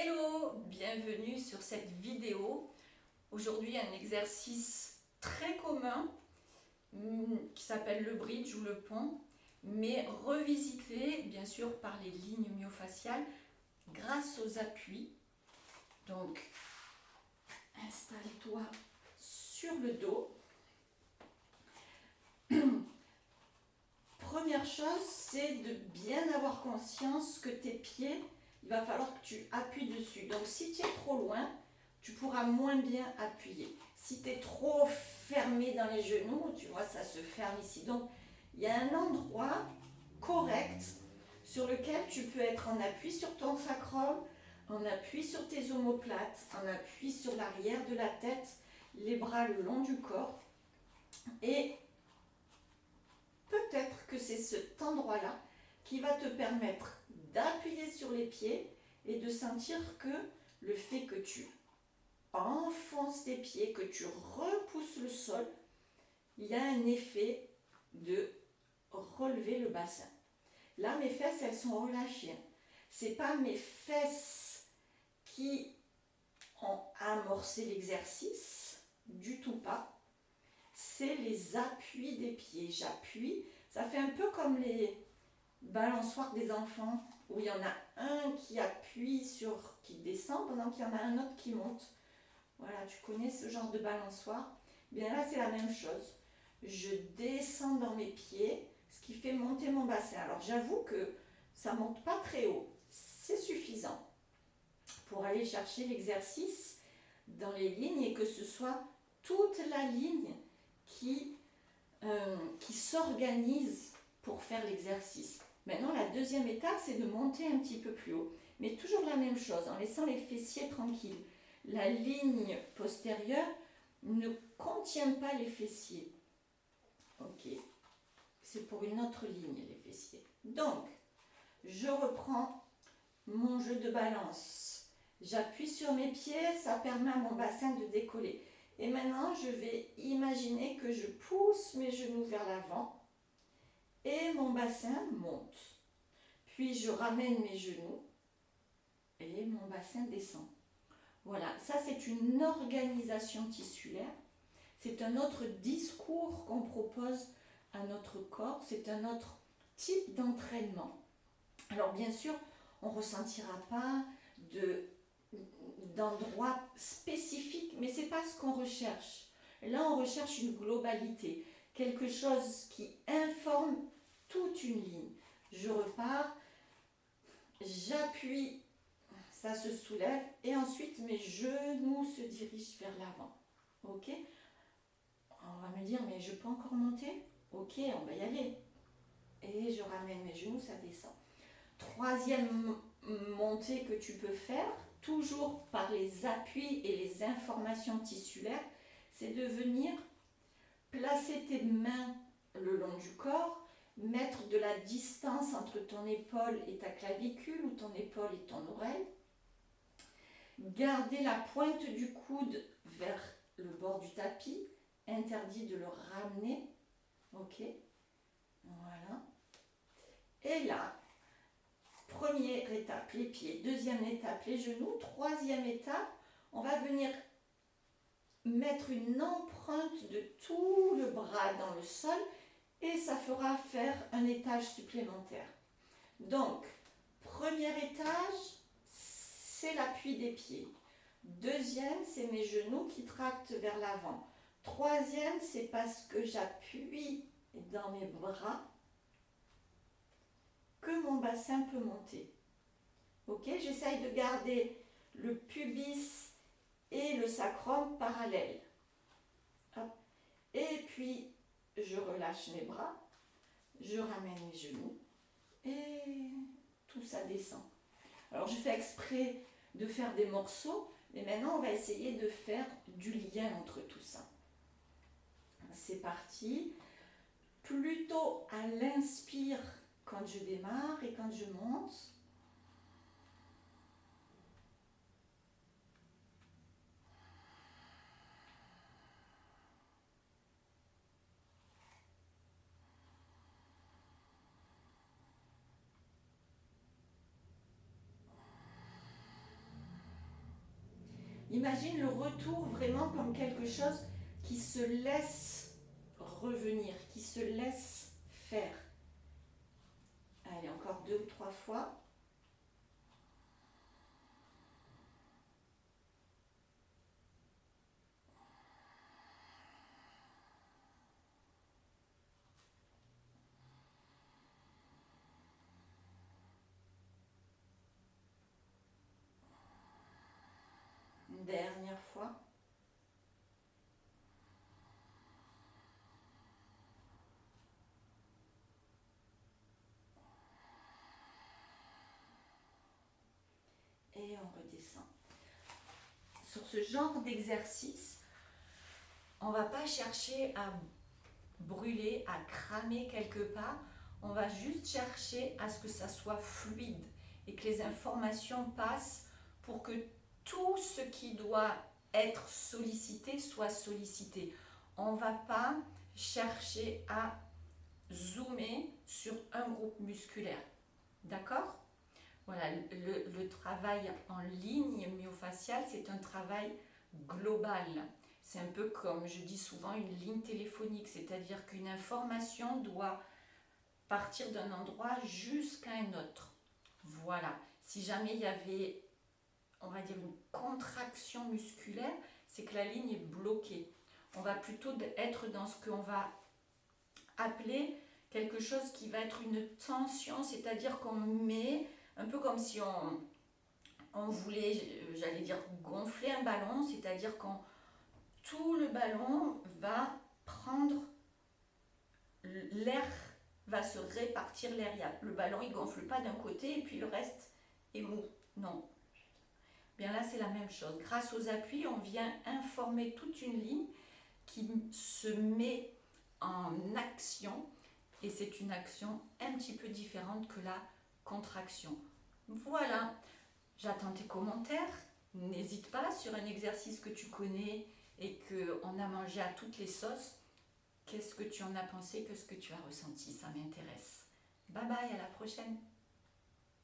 Hello, bienvenue sur cette vidéo. Aujourd'hui, un exercice très commun qui s'appelle le bridge ou le pont, mais revisité bien sûr par les lignes myofaciales grâce aux appuis. Donc, installe-toi sur le dos. Première chose, c'est de bien avoir conscience que tes pieds, il va falloir que tu appuies dessus. Donc si tu es trop loin, tu pourras moins bien appuyer. Si tu es trop fermé dans les genoux, tu vois, ça se ferme ici. Donc il y a un endroit correct sur lequel tu peux être en appui sur ton sacrum, en appui sur tes omoplates, en appui sur l'arrière de la tête, les bras le long du corps. Et peut-être que c'est cet endroit-là qui va te permettre d'appuyer sur les pieds et de sentir que le fait que tu enfonces tes pieds, que tu repousses le sol, il y a un effet de relever le bassin. Là, mes fesses, elles sont relâchées. C'est pas mes fesses qui ont amorcé l'exercice, du tout pas. C'est les appuis des pieds. J'appuie, ça fait un peu comme les balançoires des enfants, où il y en a un qui appuie qui descend, pendant qu'il y en a un autre qui monte. Voilà, tu connais ce genre de balançoire? Bien là, c'est la même chose. Je descends dans mes pieds, ce qui fait monter mon bassin. Alors j'avoue que ça ne monte pas très haut, c'est suffisant pour aller chercher l'exercice dans les lignes et que ce soit toute la ligne qui s'organise pour faire l'exercice. Maintenant, la deuxième étape, c'est de monter un petit peu plus haut. Mais toujours la même chose, en laissant les fessiers tranquilles. La ligne postérieure ne contient pas les fessiers. Ok, c'est pour une autre ligne, les fessiers. Donc, je reprends mon jeu de balance. J'appuie sur mes pieds, ça permet à mon bassin de décoller. Et maintenant, je vais imaginer que je pousse mes genoux vers l'avant et mon bassin monte. Puis je ramène mes genoux et mon bassin descend. Voilà, ça c'est une organisation tissulaire. C'est un autre discours qu'on propose à notre corps. C'est un autre type d'entraînement. Alors bien sûr, on ne ressentira pas d'endroit spécifique, mais ce n'est pas ce qu'on recherche. Là, on recherche une globalité, quelque chose qui informe toute une ligne. Je repars, j'appuie, ça se soulève, et ensuite mes genoux se dirigent vers l'avant. Ok? On va me dire, mais je peux encore monter? Ok, on va y aller. Et je ramène mes genoux, ça descend. Troisième montée que tu peux faire, toujours par les appuis et les informations tissulaires, c'est de venir placer tes mains le long du corps, mettre de la distance entre ton épaule et ta clavicule ou ton épaule et ton oreille, garder la pointe du coude vers le bord du tapis, interdit de le ramener, ok, voilà, et là, première étape, les pieds. Deuxième étape, les genoux. Troisième étape, on va venir mettre une empreinte de tout le bras dans le sol et ça fera faire un étage supplémentaire. Donc, premier étage, c'est l'appui des pieds. Deuxième, c'est mes genoux qui tractent vers l'avant. Troisième, c'est parce que j'appuie dans mes bras que mon bassin peut monter. Ok, j'essaye de garder le pubis et le sacrum parallèles. Hop. Et puis, je relâche mes bras, je ramène mes genoux et tout ça descend. Alors, je fais exprès de faire des morceaux, mais maintenant, on va essayer de faire du lien entre tout ça. C'est parti. Plutôt à l'inspire quand je démarre et quand je monte. Imagine le retour vraiment comme quelque chose qui se laisse revenir, qui se laisse faire. Allez, encore 2 ou 3 fois. Une dernière fois. Et on redescend. Sur ce genre d'exercice, on ne va pas chercher à brûler, à cramer quelque part. On va juste chercher à ce que ça soit fluide et que les informations passent pour que tout ce qui doit être sollicité soit sollicité. On ne va pas chercher à zoomer sur un groupe musculaire. D'accord ? Voilà, le travail en ligne myofasciale, c'est un travail global. C'est un peu comme je dis souvent une ligne téléphonique, c'est-à-dire qu'une information doit partir d'un endroit jusqu'à un autre. Voilà, si jamais il y avait, on va dire, une contraction musculaire, c'est que la ligne est bloquée. On va plutôt être dans ce qu'on va appeler quelque chose qui va être une tension, c'est-à-dire qu'on met, un peu comme si on voulait, j'allais dire, gonfler un ballon, c'est-à-dire qu'on tout le ballon va prendre l'air, va se répartir l'air. Le ballon il gonfle pas d'un côté et puis le reste est mou. Non. Bien là c'est la même chose. Grâce aux appuis, on vient informer toute une ligne qui se met en action et c'est une action un petit peu différente que la contraction. Voilà. J'attends tes commentaires. N'hésite pas sur un exercice que tu connais et qu'on a mangé à toutes les sauces. Qu'est-ce que tu en as pensé? Qu'est-ce que tu as ressenti? Ça m'intéresse. Bye bye, à la prochaine.